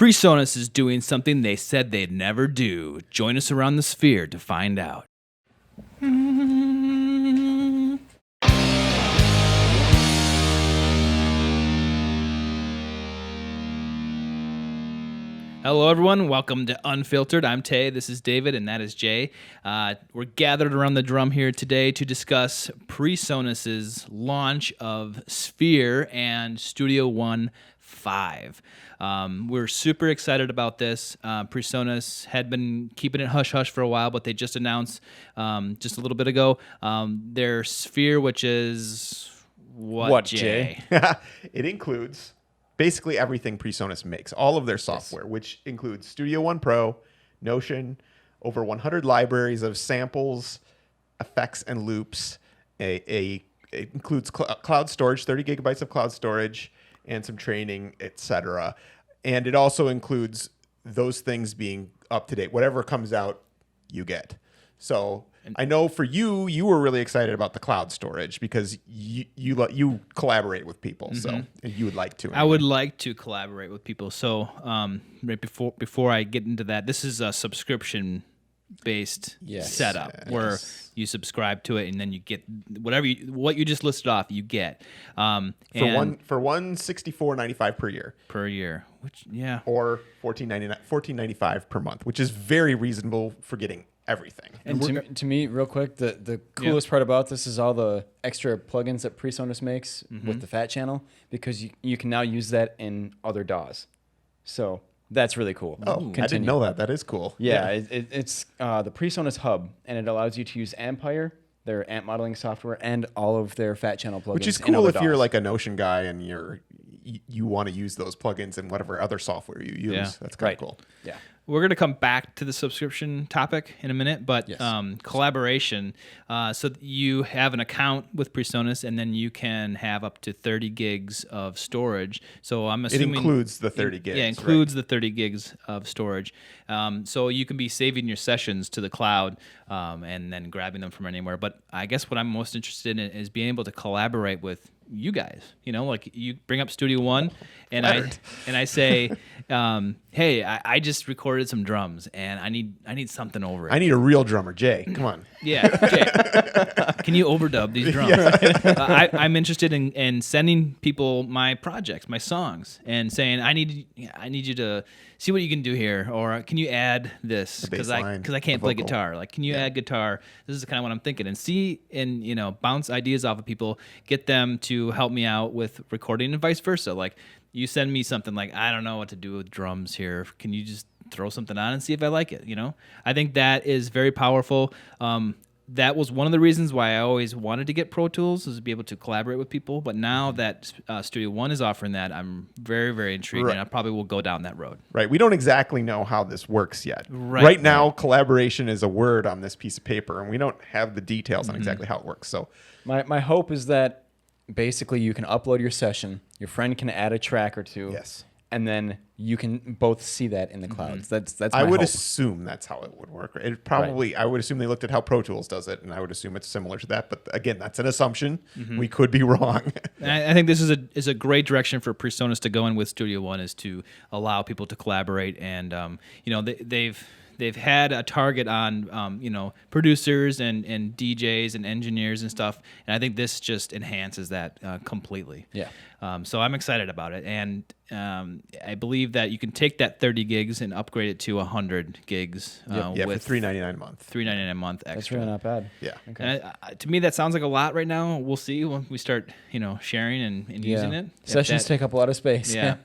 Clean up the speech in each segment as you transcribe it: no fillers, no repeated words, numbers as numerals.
PreSonus is doing something they said they'd never do. Join us around the sphere to find out. Hello, everyone. Welcome to Unfiltered. I'm Tay. This is David, and that is Jay. We're gathered around the drum here today to discuss PreSonus's launch of Sphere and StudioOne 5. We're super excited about this. PreSonus had been keeping it hush-hush for a while, but they just announced just a little bit ago their Sphere, which is what Jay? It includes basically everything PreSonus makes, all of their software, which includes StudioOne Pro, Notion, over 100 libraries of samples, effects, and loops. It includes cloud storage, 30 gigabytes of cloud storage, and some training, etc. And it also includes those things being up to date. Whatever comes out, you get. So I know for you were really excited about the cloud storage because you collaborate with people, so and you would like to. Anyway. I would like to collaborate with people. So right before I get into that, this is a subscription-based setup where you subscribe to it and then you get what you just listed off. You get for $164.95 per year. Which or $14.95 per month, which is very reasonable for getting everything. And to me, real quick, the coolest part about this is all the extra plugins that PreSonus makes with the Fat Channel, because you can now use that in other DAWs. So that's really cool. Oh, I didn't know that. That is cool. Yeah, it's the PreSonus Hub, and it allows you to use Ampire, their amp modeling software, and all of their Fat Channel plugins. Which is cool if you're like a Notion guy and you want to use those plugins in whatever other software you use. Yeah. That's kind of cool. Yeah. We're going to come back to the subscription topic in a minute, but collaboration. So you have an account with PreSonus, and then you can have up to 30 gigs of storage. So I'm assuming it includes the 30 gigs. Yeah, includes the 30 gigs of storage. So you can be saving your sessions to the cloud and then grabbing them from anywhere. But I guess what I'm most interested in is being able to collaborate with you guys. You know, like you bring up StudioOne, and I say, hey, I just recorded some drums, and I need something over it. I need a real drummer, Jay. Come on. Yeah, Jay, can you overdub these drums? I'm interested in sending people my projects, my songs, and saying I need you to see what you can do here, or can you add this because I can't play guitar. Like, can you add guitar? This is kind of what I'm thinking, and see and bounce ideas off of people, get them to help me out with recording, and vice versa. Like, you send me something like, I don't know what to do with drums here. Can you just throw something on and see if I like it? I think that is very powerful. That was one of the reasons why I always wanted to get Pro Tools, is to be able to collaborate with people. But now that StudioOne is offering that, I'm very, very intrigued, and I probably will go down that road. Right. We don't exactly know how this works yet. Right now, collaboration is a word on this piece of paper, and we don't have the details on exactly how it works. So my hope is that basically you can upload your session, your friend can add a track or two. Yes. And then you can both see that in the clouds. That's my I would hope. assume that's how it would work. It probably I would assume they looked at how Pro Tools does it, and I would assume it's similar to that. But again, that's an assumption. We could be wrong. And I think this is a great direction for PreSonus to go in with StudioOne, is to allow people to collaborate. And they've had a target on producers and DJs and engineers and stuff, and I think this just enhances that completely. Yeah. So I'm excited about it, and I believe that you can take that 30 gigs and upgrade it to 100 gigs for $3.99 a month. $3.99 a month extra. That's really not bad. Yeah. Okay. And to me, that sounds like a lot right now. We'll see when we start, sharing and using it. Sessions take up a lot of space. Yeah.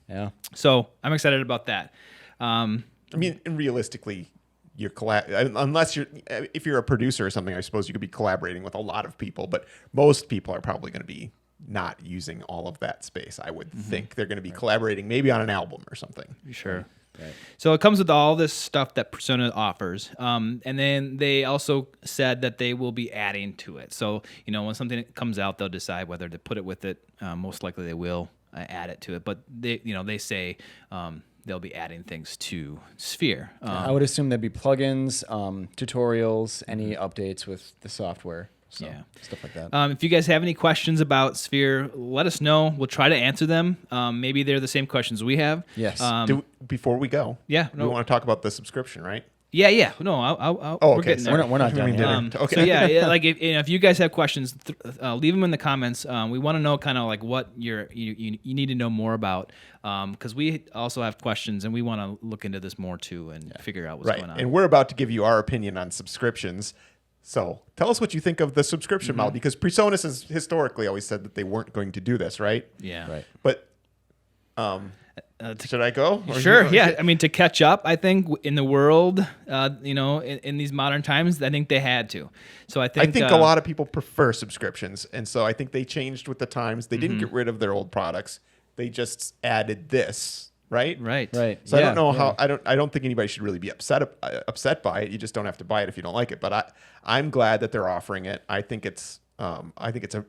Yeah. So I'm excited about that. I mean, and realistically, if you're a producer or something, I suppose you could be collaborating with a lot of people, but most people are probably going to be not using all of that space. I would think they're going to be collaborating maybe on an album or something. Sure. Right. So it comes with all this stuff that PreSonus offers. And then they also said that they will be adding to it. So, when something comes out, they'll decide whether to put it with it. Most likely they will add it to it. But they say they'll be adding things to Sphere. I would assume there'd be plugins, tutorials, any updates with the software. So stuff like that. If you guys have any questions about Sphere, let us know. We'll try to answer them. Maybe they're the same questions we have. Yes. Before we go, Yeah. we want to talk about the subscription, right? Yeah. No, we're okay. getting there. We're not done yet. Okay. So yeah, like if you guys have questions, leave them in the comments. We want to know kind of like what you need to know more about, because we also have questions and we want to look into this more too and figure out what's going on. And we're about to give you our opinion on subscriptions. So tell us what you think of the subscription model, because PreSonus has historically always said that they weren't going to do this, right? Yeah. Right. But should I go? Or Sure. Yeah. I mean, to catch up, I think in the world, in these modern times, I think they had to. So I think a lot of people prefer subscriptions, and so I think they changed with the times. They didn't get rid of their old products. They just added this, right? Right. So I don't know how I don't think anybody should really be upset by it. You just don't have to buy it if you don't like it. But I'm glad that they're offering it. I think it's a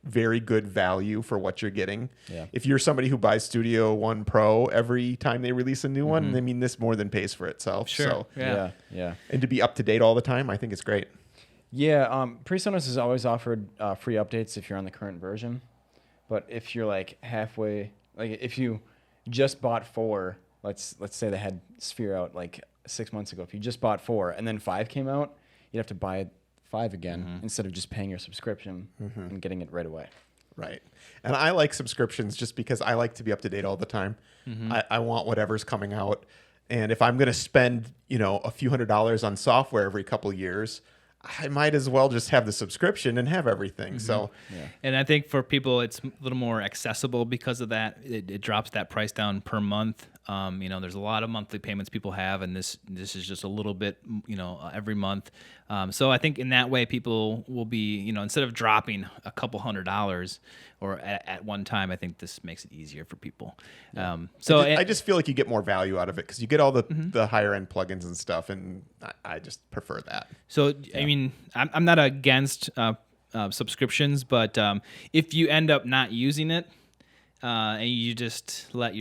very good value for what you're getting. Yeah. If you're somebody who buys StudioOne Pro every time they release a new one, I mean, this more than pays for itself. Sure. So, Yeah. and to be up to date all the time, I think it's great. Yeah. PreSonus has always offered free updates if you're on the current version, but if you're like halfway, like if you just bought 4, let's say they had Sphere out like 6 months ago. If you just bought 4 and then 5 came out, you'd have to buy 5 again instead of just paying your subscription and getting it right away. Right. And I like subscriptions just because I like to be up to date all the time. I want whatever's coming out. And if I'm going to spend, a few $100s on software every couple of years, I might as well just have the subscription and have everything. So, And I think for people, it's a little more accessible because of that. It drops that price down per month. There's a lot of monthly payments people have, and this is just a little bit, every month. So I think in that way, people will be, instead of dropping a couple $100s or at one time, I think this makes it easier for people. I just feel like you get more value out of it because you get all the higher end plugins and stuff, and I just prefer that. So, I mean, I'm not against subscriptions, but if you end up not using it, and you just let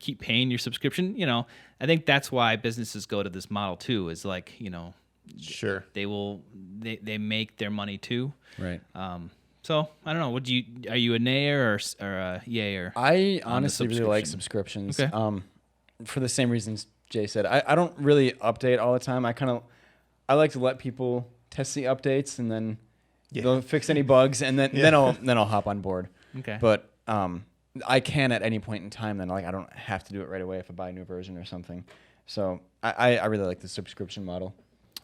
keep paying your subscription, I think that's why businesses go to this model too, is like, Sure. they make their money too. Right. So I don't know. Are you a nayer or a yayer? I honestly really like subscriptions. Okay. For the same reasons Jay said. I don't really update all the time. I like to let people test the updates and then they'll fix any bugs and then I'll hop on board. Okay. But I can at any point in time. Then I don't have to do it right away if I buy a new version or something. So I really like the subscription model.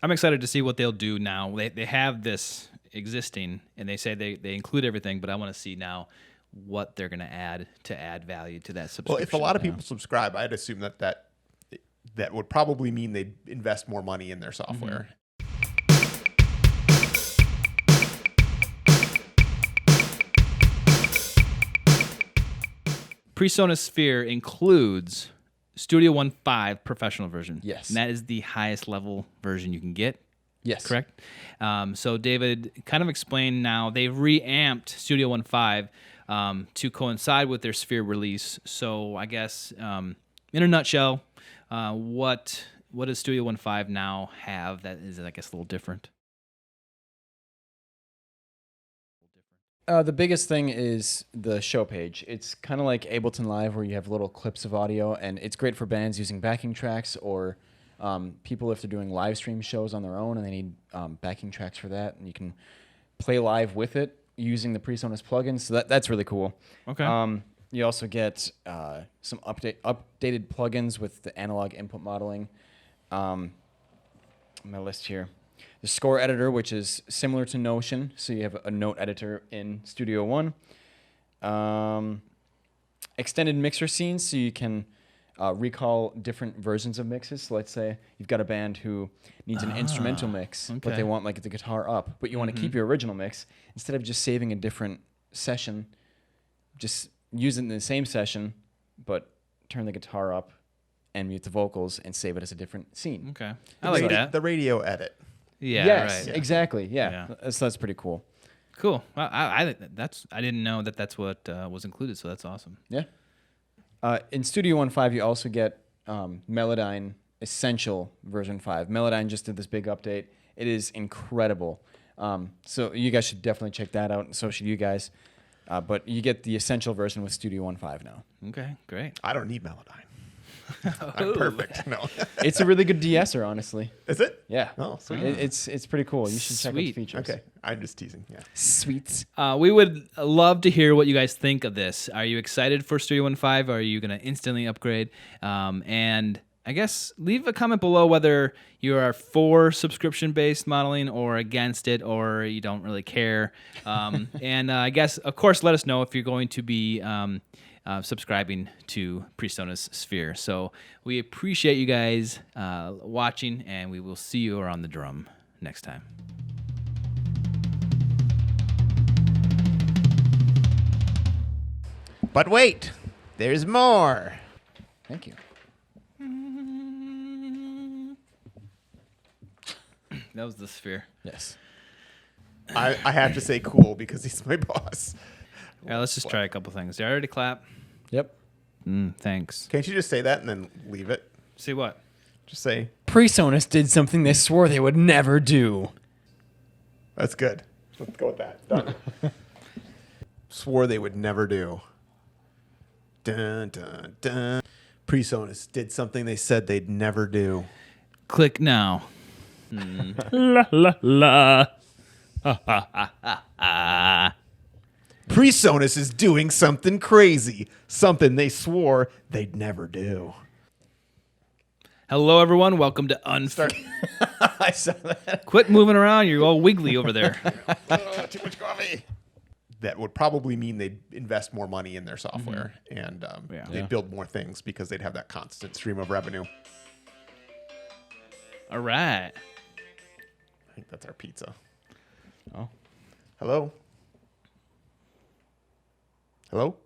I'm excited to see what they'll do now. They have this existing, and they say they include everything, but I want to see now what they're going to add value to that subscription. Well, if a lot of people subscribe, I'd assume that would probably mean they'd invest more money in their software. PreSonus Sphere includes StudioOne 5 professional version. Yes. And that is the highest level version you can get. Yes. Correct? So David, kind of explain now, they've reamped StudioOne 5 to coincide with their Sphere release. So I guess, in a nutshell, what does StudioOne 5 now have that is, I guess, a little different? The biggest thing is the show page. It's kind of like Ableton Live where you have little clips of audio, and it's great for bands using backing tracks or people if they're doing live stream shows on their own and they need backing tracks for that, and you can play live with it using the PreSonus plugins. So that's really cool. Okay. You also get some updated plugins with the analog input modeling. My list here. The score editor, which is similar to Notion, so you have a note editor in StudioOne. Extended mixer scenes, so you can recall different versions of mixes. So let's say you've got a band who needs an instrumental mix, but they want like the guitar up, but you want to keep your original mix. Instead of just saving a different session, just use it in the same session, but turn the guitar up and mute the vocals and save it as a different scene. Okay. I like that. The radio edit. Yeah, yes, right. Exactly. Yeah. That's pretty cool. Cool. I didn't know that's what was included, so that's awesome. Yeah. In StudioOne 5, you also get Melodyne Essential version 5. Melodyne just did this big update. It is incredible. So you guys should definitely check that out, and so should you guys. But you get the essential version with StudioOne 5 now. Okay, great. I don't need Melodyne. I'm perfect. No. It's a really good de-esser, honestly. Is it? Yeah. Oh, sweet. It's pretty cool. You should check out the Sweet. features. Okay. I'm just teasing. Yeah. Sweet. We would love to hear what you guys think of this. Are you excited for StudioOne 5? Are you going to instantly upgrade? And I guess leave a comment below whether you are for subscription-based modeling or against it, or you don't really care. And I guess, of course, let us know if you're going to be subscribing to PreSonus Sphere. So we appreciate you guys watching, and we will see you around the drum next time. But wait, there's more. Thank you. That was the Sphere. Yes. I have to say cool because he's my boss. All right, let's just try a couple things. Did I already clap? Yep. Thanks. Can't you just say that and then leave it? See what? Just say, PreSonus did something they swore they would never do. that's good. Let's go with that. Done. Swore they would never do. Dun, dun, dun. PreSonus did something they said they'd never do. Click now. La la la. PreSonus is doing something crazy. Something they swore they'd never do. Hello, everyone. Welcome to Start. I saw that. Quit moving around. You're all wiggly over there. Too much coffee. That would probably mean they'd invest more money in their software and they'd build more things because they'd have that constant stream of revenue. All right. I think that's our pizza. Oh. Hello? Hello?